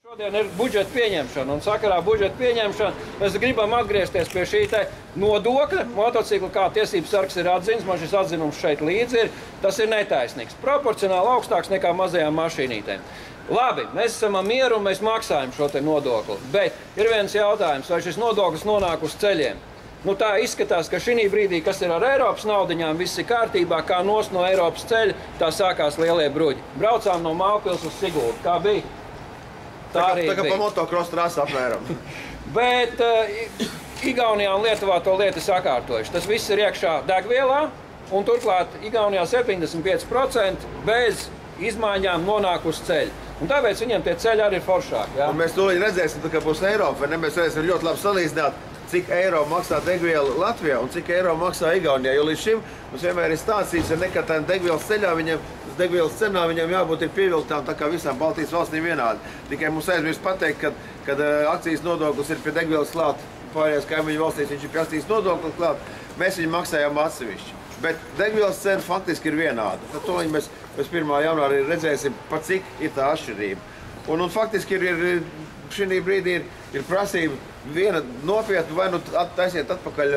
Šodien ir budžeta pieņemšana, un sakarā budžeta pieņemšana mēs gribam atgriezties pie šī te nodokļa. Motocikla, kā tiesības sargs ir atzinis, man šis atzinums šeit līdzi ir, tas ir netaisnīgs. Proporcionāli augstāks nekā mazajām mašīnītēm. Labi, mēs esam mieru un mēs maksājam šo te nodokli, bet ir viens jautājums, vai šis nodoklis nonāk uz ceļiem. Nu, tā izskatās, ka šī brīdī, kas ir ar Eiropas naudiņām, viss ir kārtībā, kā nost no Eiropas ceļa, tā sākās lielie bruģi. Braucām no Mālpils uz Sigultu. Kā bija? Tā arī bija. Tā kā pa motocross trasi apmēram. Bet Igaunijā un Lietuvā to lietu sakārtojuši. Tas viss ir iekšā degvielā, un turklāt Igaunijā 75% bez izmaiņām nonāk uz ceļa. Un tāpēc viņiem tie ceļi arī ir foršāki. Ja? Un mēs tūlīt redzēsim, ka būs Eiropa, vai ne? Mēs redzēsim ļoti labi salīdzināt, cik eiro maksā degviela Latvijā un cik eiro maksā Igaunijā. Jo līdz šim mums vienmēr ir stāstīts, ja nekad tā degvielas ceļā degvielas cenā viņam jābūt ir pievilktām tā kā visām Baltijas valstīm vienādi. Tikai mums aizmirst pateikt, kad akcijas nodoklis ir pie degvielas klāt, pārējās kaimiņu valstīs viņš ir pie akcijas nodoklis klāt, mēs viņu maksājām atsevišķi. Bet degvielas cena faktiski ir vienāda. Tad to mēs 1. janvārī redzēsim, par cik ir tā atšķirība. Un faktiski šī brīdī ir prasība viena nopietna, vai nu taisiet atpakaļ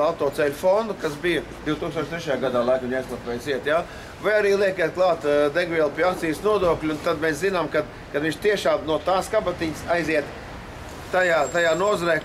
autoceļu fondu, kas bija 2003. gadā, laikam jāizklapējas iet, ja? Vai arī liekiet klāt degvielu pie akcijas nodokļu, un tad mēs zinām, kad viņš tiešām no tās kabatiņas aiziet tajā nozarē,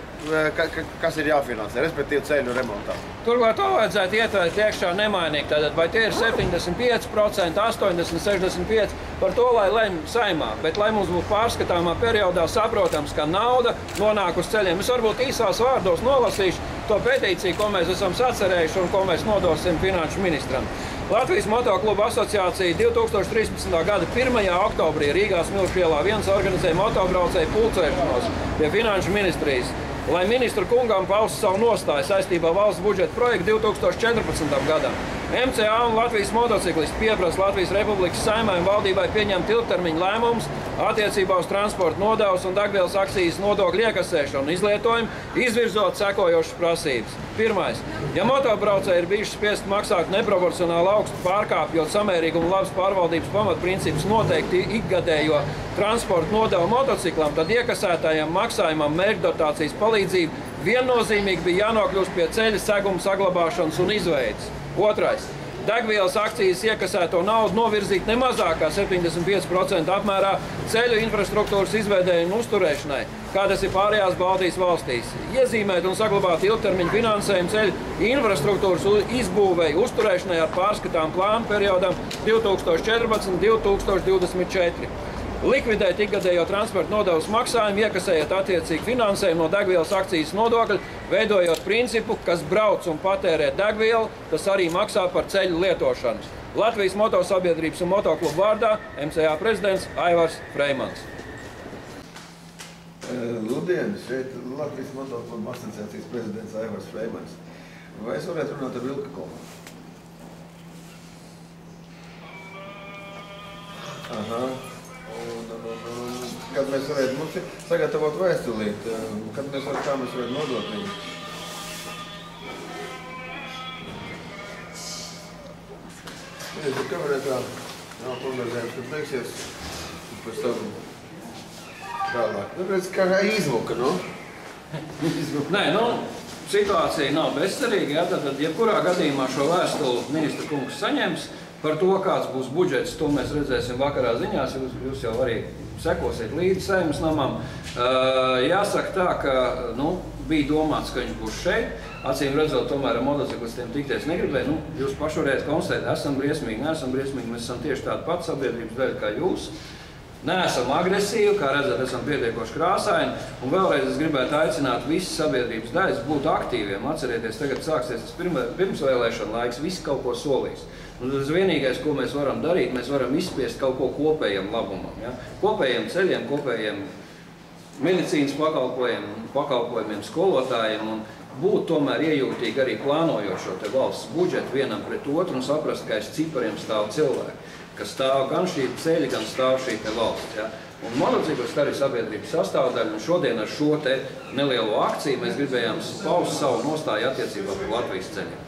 kas ir jāfinansē, respektīvi ceļu remontā. Turklāt to vajadzētu ietvert iekšā nemainīgi. Tātad, vai tie ir 75%, 80%, 65%, par to, lai lemj Saeimā. Bet, lai mums būtu pārskatāmā periodā saprotams, ka nauda nonāk uz ceļiem. Es varbūt īsās vārdos nolasīšu to petīciju, ko mēs esam sacerējuši un ko mēs nodosim finanšu ministram. Latvijas Motoklubu asociācija 2013. gada 1. oktobrī Rīgā Smilšu ielā 1 organizēja motobraucēju pulcēšanos pie finanšu ministrijas, lai ministru kungam paustu savu nostāju saistībā valsts budžeta projektu 2014. gadam. MCA un Latvijas motociklisti pieprasa Latvijas Republikas Saeimai un valdībai pieņemt ilgtermiņa lēmumus attiecībā uz transporta nodevas un degvielas akcijas nodokļu iekasēšanu un izlietojumu, izvirzot sekojošas prasības. Pirmais. Ja motobraucēji ir bijuši spiest maksāt neproporcionāli augstu pārkāpjot samērīgumu un labas pārvaldības pamatprincipus noteikti ikgadējo transporta nodevu motociklam, tad iekasētājiem maksājumam mērķdotācijas palīdzību viennozīmīgi bija jānokļūst pie ceļa seguma saglabāšanas un izveides. Otrais. Degvielas akcijas iekasēto naudu novirzīt ne mazāk kā 75% apmērā ceļu infrastruktūras izveidēji un uzturēšanai, kā tas ir pārējās Baltijas valstīs. Iezīmēt un saglabāt ilgtermiņu finansējumu ceļu infrastruktūras izbūvēji uzturēšanai ar pārskatām plānu periodam 2014. 2024. Likvidēt ikgadējo transporta nodevas maksājumu, iekasējot attiecīgi finansējumu no degvielas akcijas nodokļa, veidojot principu, kas brauc un patērē degvielu, tas arī maksā par ceļu lietošanu. Latvijas motosabiedrības un motoklubu vārdā MCA prezidents Aivars Freimans. Labdien, šeit Latvijas Motoklubu asociācijas prezidents Aivars Freimans. Vai es varētu runāt ar Vilkakovu? Aha. Kad mēs varētu mums sagatavot vēstulīt, kā mēs varētu nodot viņu? Ja kabinetā nav konverzējums, kad beigsies, pēc tam tālāk. Tāpēc kā izmuka, no? Nē, situācija nav bezcerīga, tad jebkurā gadījumā šo vēstuli ministra kungs saņems. Par to, kāds būs budžets, to mēs redzēsim vakarā ziņās, jūs jau arī sekosiet līdzi Saeimas namam. Jāsaka tā, ka bija domāts, ka viņš būs šeit. Acīm redzot, tomēr ar motociklistiem tikties negribēja. Jūs paši varētu konstatēt, esam briesmīgi, neesam briesmīgi, mēs esam tieši tāda pati sabiedrības daļa kā jūs. Neesam agresīvi, kā redzat, esam pietiekoši krāsaini. Un vēlreiz es gribētu aicināt visas sabiedrības daļas būt aktīviem. Atcerieties, tagad sāksies tas pirmsvēlēšana laiks, visi kaut ko solīs. Un tas vienīgais, ko mēs varam darīt, mēs varam izspiest kaut ko kopējam labumam. Ja? Kopējiem ceļiem, kopējiem medicīnas pakalpojumiem, skolotājiem un būt tomēr iejūtīgi arī plānojot šo te valsts budžetu vienam pret otru un saprast, ka aiz cipariem stāv cilvēki, ka stāv gan šī ceļa, gan stāv šī te valsts. Ja? Un motociklisti arī sabiedrības sastāvdaļa, un šodien ar šo te nelielo akciju mēs gribējām paust savu nostāju attiecībā par Latvijas ceļiem.